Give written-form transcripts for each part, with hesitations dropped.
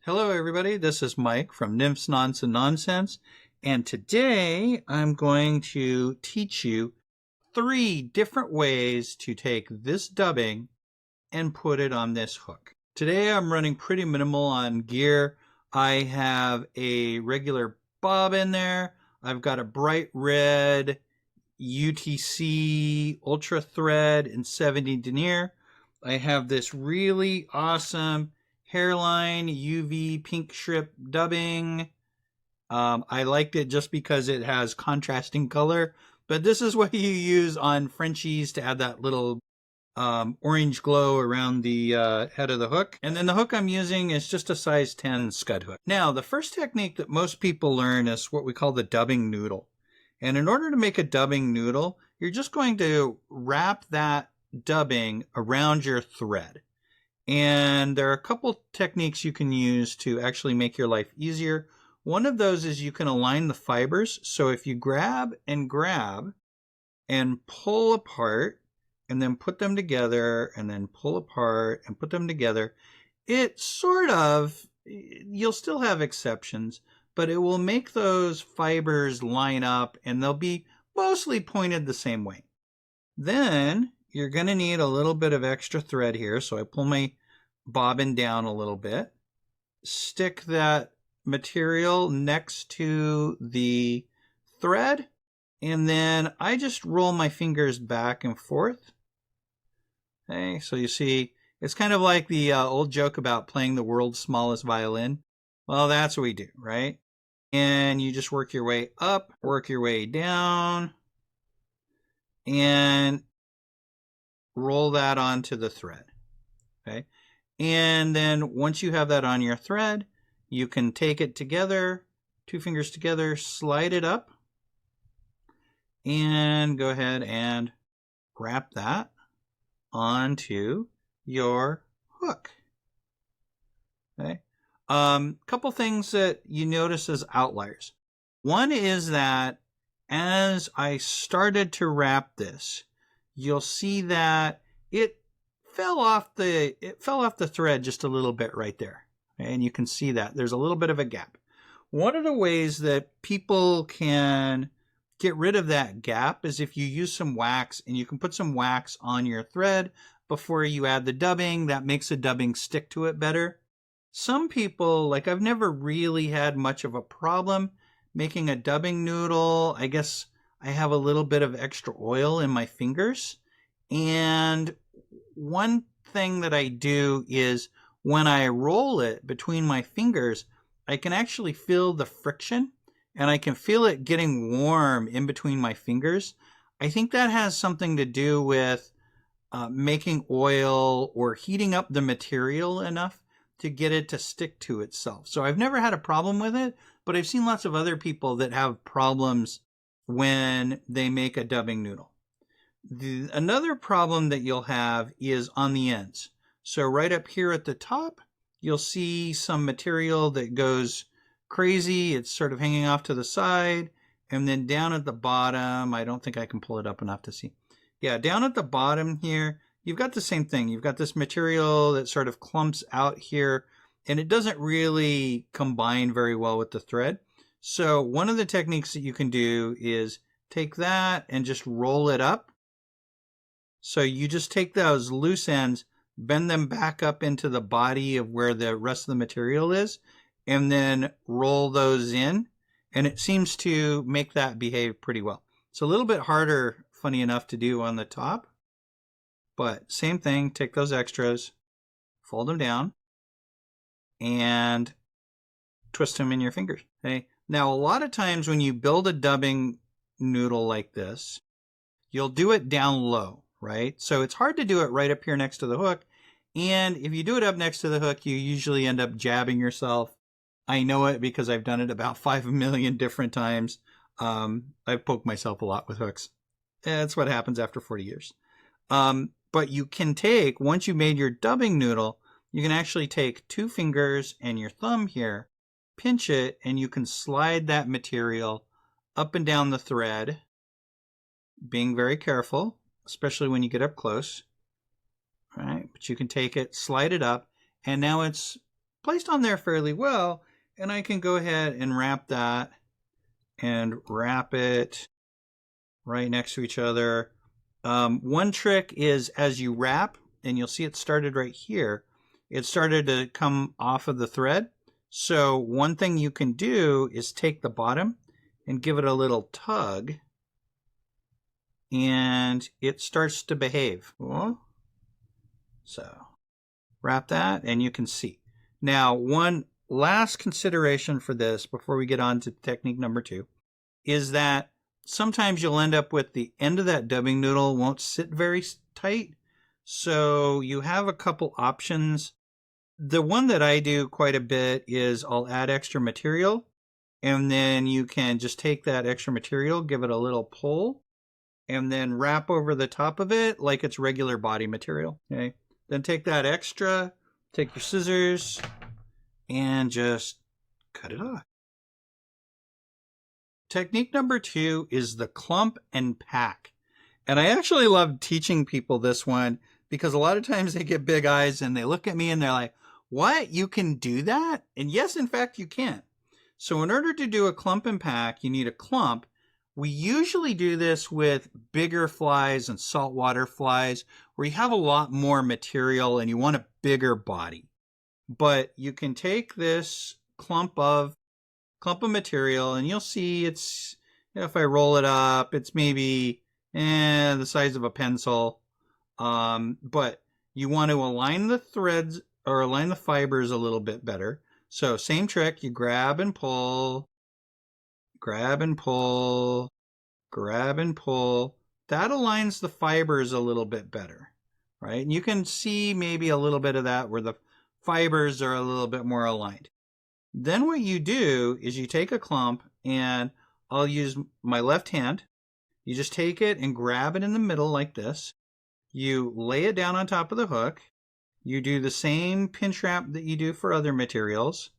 Hello everybody, this is Mike from Nymphs, Nonce, and Nonsense, and today I'm going to teach you 3 different ways to take this dubbing and put it on this hook. Today I'm running pretty minimal on gear. I have a regular bob in there. I've got a bright red UTC Ultra Thread in 70 denier. I have this really awesome hairline UV pink strip dubbing. I liked it just because it has contrasting color, but this is what you use on Frenchies to add that little orange glow around the head of the hook. And then the hook I'm using is just a size 10 scud hook. Now, the first technique that most people learn is what we call the dubbing noodle. And in order to make a dubbing noodle, you're just going to wrap that dubbing around your thread. And there are a couple techniques you can use to actually make your life easier. One of those is you can align the fibers. So if you grab and pull apart and then put them together and then pull apart and put them together, it sort of, you'll still have exceptions, but it will make those fibers line up and they'll be mostly pointed the same way. Then you're going to need a little bit of extra thread here. So I pull my bobbin down a little bit, stick that material next to the thread, and then I just roll my fingers back and forth. Okay, so you see, it's kind of like the old joke about playing the world's smallest violin. Well, that's what we do, right? And you just work your way up, work your way down, and roll that onto the thread. Okay, and then once you have that on your thread, you can take it together, 2 fingers together, slide it up, and go ahead and wrap that onto your hook. Okay. Couple things that you notice as outliers. One is that as I started to wrap this, you'll see that it fell off the thread just a little bit right there. Okay? And you can see that there's a little bit of a gap. One of the ways that people can get rid of that gap is if you use some wax, and you can put some wax on your thread before you add the dubbing. That makes the dubbing stick to it better. Some people, like I've never really had much of a problem making a dubbing noodle. I guess I have a little bit of extra oil in my fingers. And one thing that I do is when I roll it between my fingers, I can actually feel the friction and I can feel it getting warm in between my fingers. I think that has something to do with making oil or heating up the material enough to get it to stick to itself. So I've never had a problem with it, but I've seen lots of other people that have problems when they make a dubbing noodle. Another problem that you'll have is on the ends. So right up here at the top, you'll see some material that goes crazy. It's sort of hanging off to the side. And then down at the bottom, I don't think I can pull it up enough to see. Yeah, down at the bottom here, you've got the same thing. You've got this material that sort of clumps out here, and it doesn't really combine very well with the thread. So one of the techniques that you can do is take that and just roll it up. So you just take those loose ends, bend them back up into the body of where the rest of the material is, and then roll those in. And it seems to make that behave pretty well. It's a little bit harder, funny enough, to do on the top. But same thing, take those extras, fold them down, and twist them in your fingers. Okay? Now, a lot of times when you build a dubbing noodle like this, you'll do it down low, right? So it's hard to do it right up here next to the hook. And if you do it up next to the hook, you usually end up jabbing yourself. I know it because I've done it about 5 million different times. I've poked myself a lot with hooks. That's what happens after 40 years. But you can take, once you made your dubbing noodle, you can actually take 2 fingers and your thumb here, pinch it, and you can slide that material up and down the thread, being very careful, especially when you get up close. All right, but you can take it, slide it up, and now it's placed on there fairly well, and I can go ahead and wrap that and wrap it right next to each other. One trick is as you wrap, and you'll see it started right here, it started to come off of the thread. So one thing you can do is take the bottom and give it a little tug, and it starts to behave. So wrap that, and you can see. Now, one last consideration for this before we get on to technique number 2 is that sometimes you'll end up with the end of that dubbing noodle won't sit very tight. So you have a couple options. The one that I do quite a bit is I'll add extra material, and then you can just take that extra material, give it a little pull, and then wrap over the top of it like it's regular body material. Okay. Then take that extra, take your scissors, and just cut it off. Technique number 2 is the clump and pack. And I actually love teaching people this one because a lot of times they get big eyes and they look at me and they're like, what? You can do that? And yes, in fact, you can. So in order to do a clump and pack, you need a clump. We usually do this with bigger flies and saltwater flies where you have a lot more material and you want a bigger body. But you can take this clump of material, and you'll see it's, if I roll it up, it's maybe the size of a pencil. But you want to align the threads or align the fibers a little bit better. So same trick, you grab and pull, grab and pull, grab and pull. That aligns the fibers a little bit better, right? And you can see maybe a little bit of that where the fibers are a little bit more aligned. Then what you do is you take a clump, and I'll use my left hand. You just take it and grab it in the middle like this. You lay it down on top of the hook. You do the same pinch wrap that you do for other materials,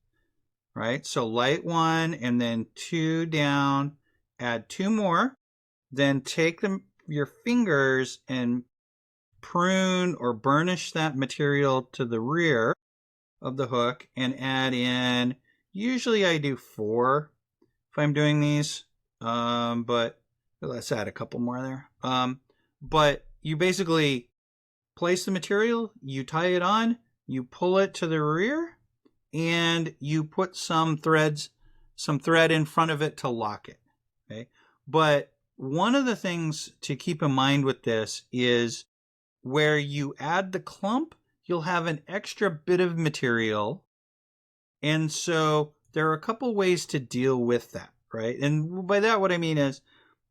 right? So light 1 and then 2 down, add 2 more. Then take your fingers and prune or burnish that material to the rear of the hook and add in, usually I do 4 if I'm doing these, but let's add a couple more there. But you basically place the material, you tie it on, you pull it to the rear, and you put some thread in front of it to lock it. Okay, but one of the things to keep in mind with this is where you add the clump, you'll have an extra bit of material. And so there are a couple ways to deal with that, right? And by that, what I mean is,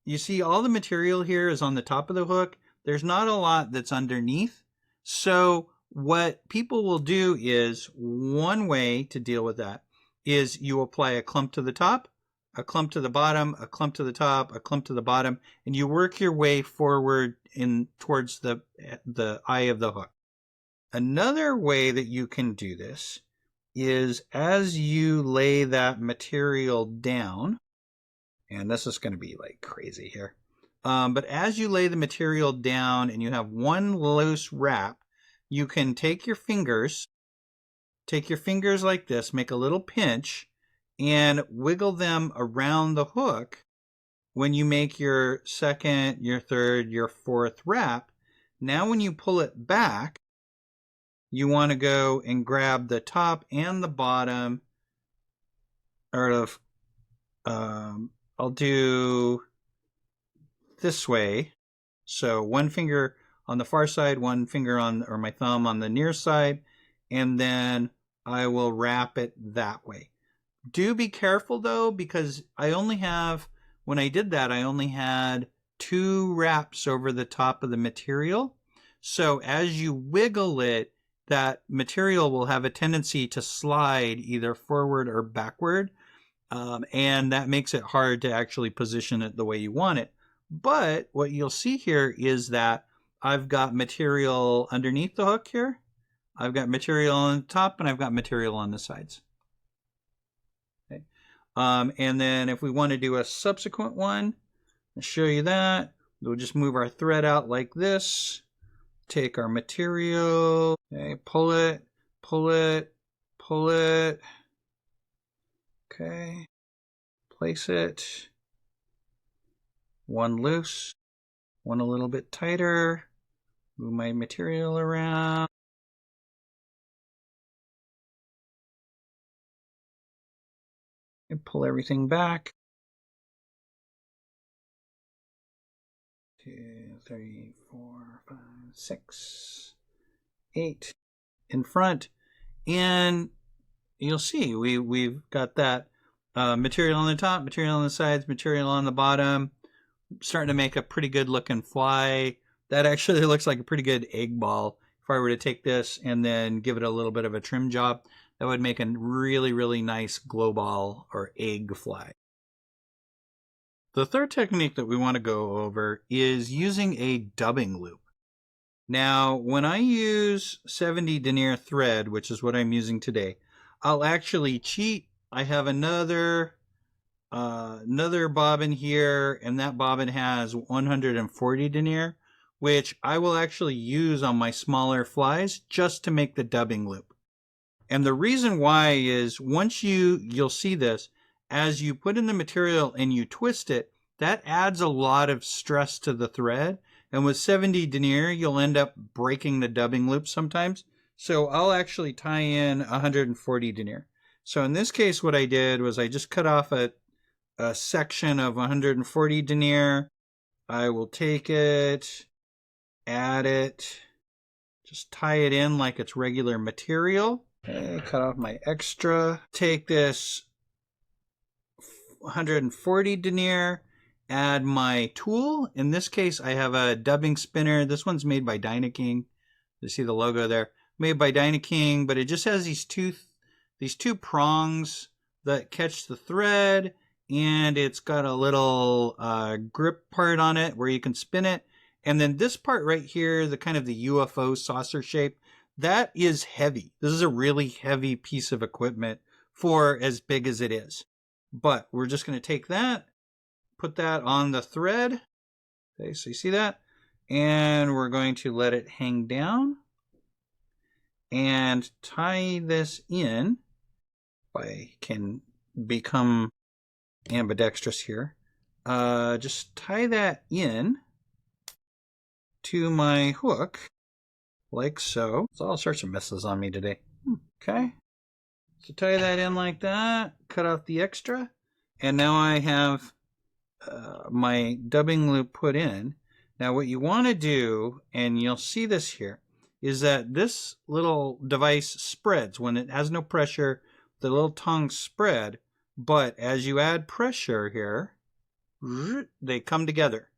you see all the material here is on the top of the hook. There's not a lot that's underneath. So what people will do is, one way to deal with that is you apply a clump to the top, a clump to the bottom, a clump to the top, a clump to the bottom, and you work your way forward in towards the eye of the hook. Another way that you can do this is as you lay that material down, and this is going to be like crazy here, but as you lay the material down and you have one loose wrap, you can take your fingers like this, make a little pinch, and wiggle them around the hook when you make your second, your third, your fourth wrap. Now when you pull it back, you want to go and grab the top and the bottom, I'll do this way. So one finger on the far side, one finger on, or my thumb on the near side, and then I will wrap it that way. Do be careful though, because when I did that, I only had 2 wraps over the top of the material. So as you wiggle it, that material will have a tendency to slide either forward or backward. And that makes it hard to actually position it the way you want it. But what you'll see here is that I've got material underneath the hook here. I've got material on the top, and I've got material on the sides. Okay. And then if we want to do a subsequent one, I'll show you that. We'll just move our thread out like this. Take our material, okay, pull it, pull it. Okay. Place it. One loose, one a little bit tighter. Move my material around. And pull everything back. 2, 3, 4, 5, 6, 8 in front. And you'll see we've got that material on the top, material on the sides, material on the bottom. Starting to make a pretty good looking fly. That actually looks like a pretty good egg ball. If I were to take this and then give it a little bit of a trim job, that would make a really, really nice glow ball or egg fly. The third technique that we want to go over is using a dubbing loop. Now, when I use 70 denier thread, which is what I'm using today, I'll actually cheat. I have another bobbin here, and that bobbin has 140 denier, which I will actually use on my smaller flies just to make the dubbing loop. And the reason why is once you'll see this, as you put in the material and you twist it, that adds a lot of stress to the thread. And with 70 denier, you'll end up breaking the dubbing loop sometimes. So I'll actually tie in 140 denier. So in this case, what I did was I just cut off a section of 140 denier. I will take it, add it, just tie it in like it's regular material. Okay, cut off my extra. Take this 140 denier, add my tool. In this case, I have a dubbing spinner. This one's made by Dynaking. You see the logo there. Made by Dynaking, but it just has these two prongs that catch the thread, and it's got a little grip part on it where you can spin it. And then this part right here, the kind of the UFO saucer shape, that is heavy. This is a really heavy piece of equipment for as big as it is. But we're just going to take that, put that on the thread. Okay, so you see that? And we're going to let it hang down and tie this in. If I can become ambidextrous here. Just tie that in to my hook, like so. It's all sorts of messes on me today. Okay. So tie that in like that, cut off the extra, and now I have my dubbing loop put in. Now what you want to do, and you'll see this here, is that this little device spreads. When it has no pressure, the little tongues spread, but as you add pressure here, they come together.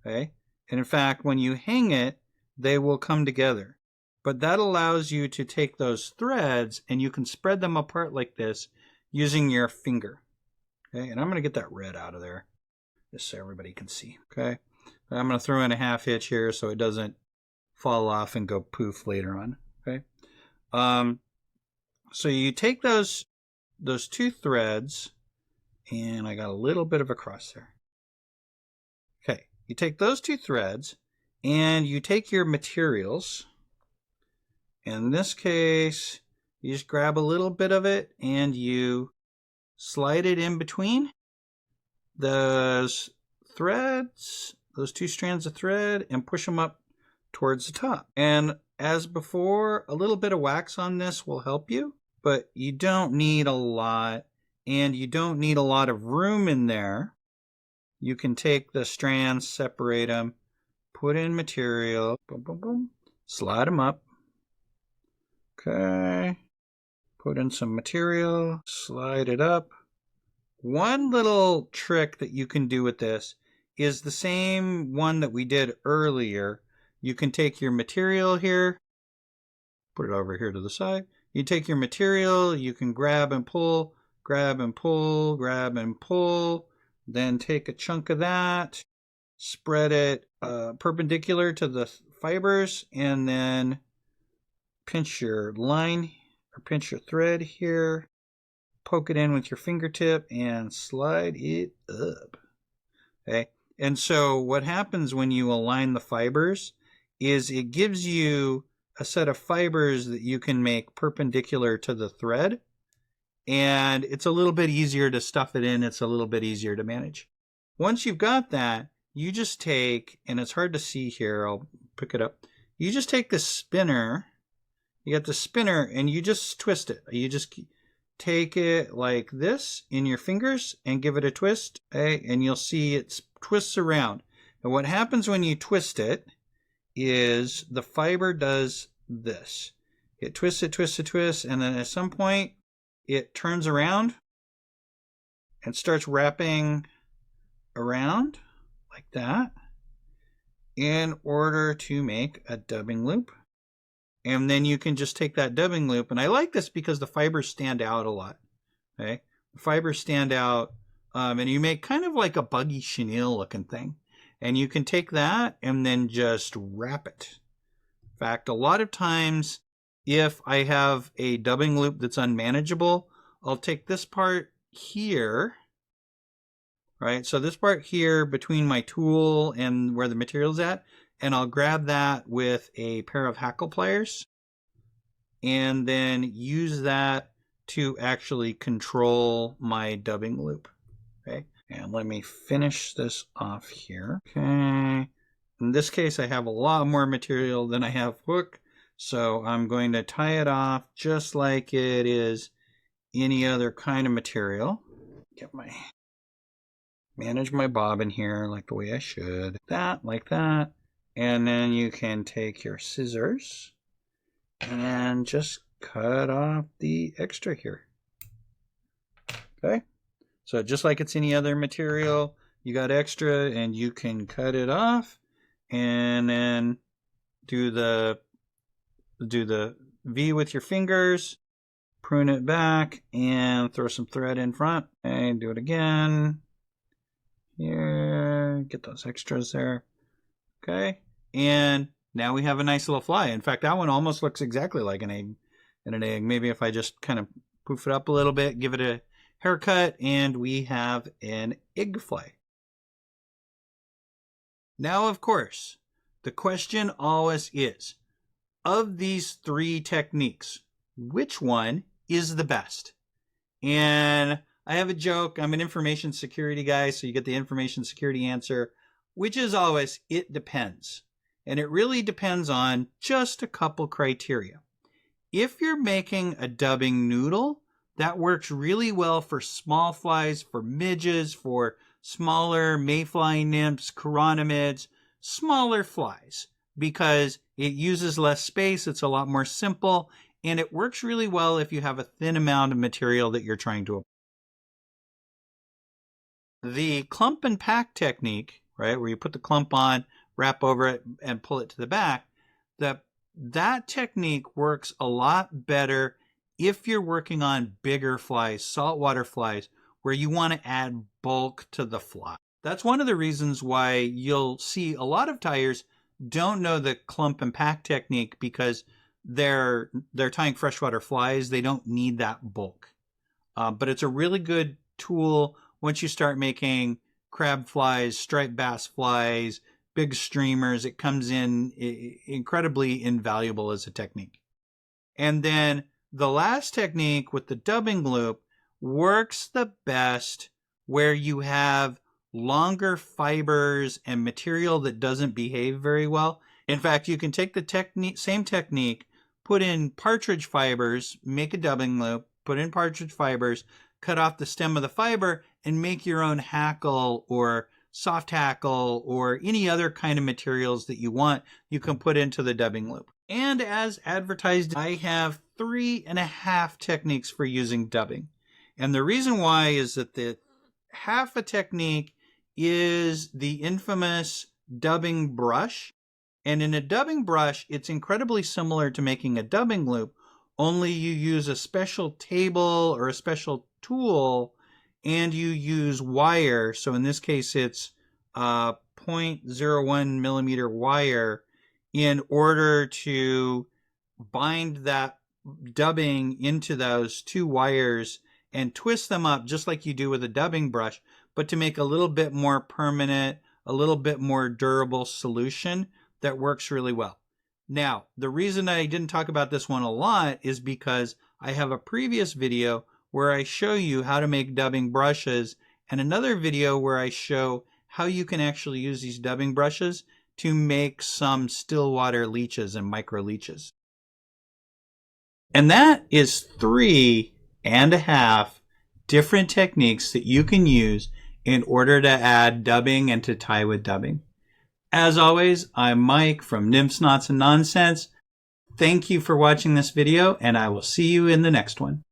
Okay? And in fact, when you hang it, they will come together. But that allows you to take those threads and you can spread them apart like this using your finger. Okay? And I'm going to get that red out of there just so everybody can see. Okay? I'm going to throw in a half hitch here so it doesn't fall off and go poof later on. Okay? So you take those two threads, and I got a little bit of a cross there. Okay, you take those two threads, and you take your materials. In this case, you just grab a little bit of it, and you slide it in between those threads, those two strands of thread, and push them up towards the top. And as before, a little bit of wax on this will help you, but you don't need a lot, and you don't need a lot of room in there. You can take the strands, separate them, put in material, boom, boom, boom, slide them up. Okay, put in some material, slide it up. One little trick that you can do with this is the same one that we did earlier. You can take your material here, put it over here to the side. You take your material, you can grab and pull, grab and pull, grab and pull. Then take a chunk of that, spread it perpendicular to the fibers, and then pinch your line or pinch your thread here. Poke it in with your fingertip and slide it up. Okay. And so what happens when you align the fibers is it gives you a set of fibers that you can make perpendicular to the thread, and it's a little bit easier to stuff it in. It's a little bit easier to manage. Once you've got that, you just take, and it's hard to see here, I'll pick it up. You just take the spinner, you got the spinner, and you just twist it. You just take it like this in your fingers and give it a twist, okay? And you'll see it twists around. And what happens when you twist it is the fiber does this. It twists, and then at some point it turns around and starts wrapping around like that in order to make a dubbing loop. And then you can just take that dubbing loop, and I like this because the fibers stand out a lot. Okay, the fibers stand out, and you make kind of like a buggy chenille looking thing. And you can take that and then just wrap it. In fact, a lot of times, if I have a dubbing loop that's unmanageable, I'll take this part here, right? So this part here between my tool and where the material's at, and I'll grab that with a pair of hackle pliers and then use that to actually control my dubbing loop. Okay, and let me finish this off here. Okay, in this case I have a lot more material than I have hook, so I'm going to tie it off just like it is any other kind of material. Manage my bobbin here like the way I should. That, like that. And then you can take your scissors and just cut off the extra here. Okay, so just like it's any other material, you got extra and you can cut it off and then do the V with your fingers, prune it back and throw some thread in front and do it again. Here, get those extras there. Okay, and now we have a nice little fly. In fact, that one almost looks exactly like an egg. Maybe if I just kind of poof it up a little bit, give it a haircut, and we have an egg fly. Now, of course, the question always is, of these three techniques, which one is the best? And I have a joke. I'm an information security guy, so you get the information security answer, which is always, it depends. And it really depends on just a couple criteria. If you're making a dubbing noodle, that works really well for small flies, for midges, for smaller mayfly nymphs, chironomids, smaller flies, because it uses less space, it's a lot more simple, and it works really well if you have a thin amount of material that you're trying to apply. The clump and pack technique, right, where you put the clump on, wrap over it, and pull it to the back, that technique works a lot better if you're working on bigger flies, saltwater flies, where you want to add bulk to the fly. That's one of the reasons why you'll see a lot of tyers don't know the clump and pack technique, because they're tying freshwater flies. They don't need that bulk. But it's a really good tool once you start making crab flies, striped bass flies, big streamers. It comes in incredibly invaluable as a technique. And then the last technique with the dubbing loop works the best where you have longer fibers and material that doesn't behave very well. In fact, you can take the same technique, put in partridge fibers, make a dubbing loop, put in partridge fibers, cut off the stem of the fiber, and make your own hackle or soft hackle or any other kind of materials that you want, you can put into the dubbing loop. And as advertised, I have 3.5 techniques for using dubbing. And the reason why is that the half a technique is the infamous dubbing brush. And in a dubbing brush, it's incredibly similar to making a dubbing loop, only you use a special table or a special tool and you use wire. So in this case, it's 0.01 millimeter wire in order to bind that dubbing into those two wires and twist them up just like you do with a dubbing brush, but to make a little bit more permanent, a little bit more durable solution that works really well. Now, the reason I didn't talk about this one a lot is because I have a previous video where I show you how to make dubbing brushes and another video where I show how you can actually use these dubbing brushes to make some still water leeches and micro leeches. And that is 3.5 different techniques that you can use in order to add dubbing and to tie with dubbing. As always, I'm Mike from Nymphs, Knots, and Nonsense. Thank you for watching this video, and I will see you in the next one.